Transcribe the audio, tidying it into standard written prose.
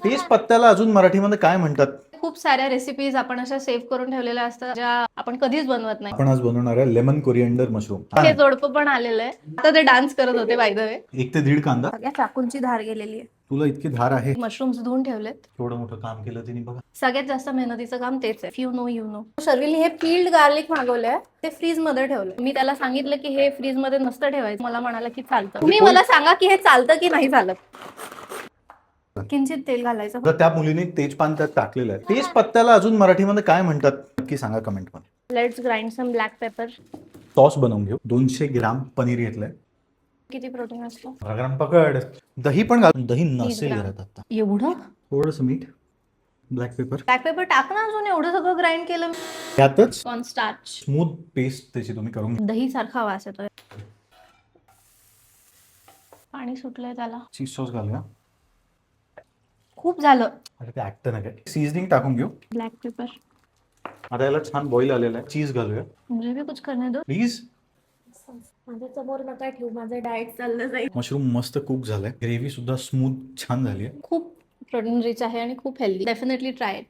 तेच पत्त्याला अजून मराठीमध्ये काय म्हणतात? खूप साऱ्या रेसिपीज आपण अशा सेव्ह करून ठेवलेल्या असतात ज्या आपण कधीच बनवत नाही. आपण आज बनवणार आहे लेमन कोरिएंडर मशरूम. हे जोडपं पण आलेलं आहे. आता ते डान्स करत होते बाय द वे. 1 ते 1.5 कांदा. सगळ्या चाकूंची धार गेलेली आहे. तुला इतकी धार आहे? मशरूम्स धुवून ठेवलेत. एवढं मोठं काम केलं तिने बघा. सगळ्यात जास्त मेहनतीचं काम तेच आहे. You know. शर्विली हे पील्ड गार्लिक मागवलंय, ते फ्रीज मध्ये ठेवलंय. मी त्याला सांगितलं की हे फ्रीज मध्ये नसतं ठेवायचं. मला म्हणाला की चालतं. तुम्ही मला सांगा की हे चालतं की नाही चालत. किंचित तेल घालायचं. तर त्या मुलीने तेजपान त्यात टाकलेलं आहे. तेज पत्त्याला अजून मराठीमध्ये काय म्हणतात नक्की सांगा कमेंट मध्ये. Let's grind some black pepper. Sauce बनवून घेऊ. 200 ग्राम पनीर घेतलंय. किती प्रोटीन असतं? 10 ग्राम पकड. दही पण घाल. दही 30 नसेल ग्राम. घरात आता. एवढं थोडंसं मीठ, ब्लॅक पेपर. ब्लॅक पेपर टाक ना. अजून एवढं सगळं ग्राइंड केलं. त्यातच कॉर्न स्टार्च. स्मूथ पेस्ट त्याची तुम्ही करून घ्या. दही सारखा वास येतोय. पाणी सुटलंय त्याला. चीज सॉस घालूया. खूप झालं. आता ते ऍक्टर नका. सीझनिंग टाकून घेऊ. Black paper. आता याला छान बॉईल आलेलं आहे. चीज घालूया मुझे भी कुछ करने दो. प्लीज. माझ्या समोर नका ठेवू. माझं डाएट चाललं जाईल. मशरूम मस्त कुक झालंय. ग्रेव्ही सुद्धा स्मूथ छान झाली आहे. खूप प्रोटीन रिच आहे आणि खूप हेल्दी. Definitely try.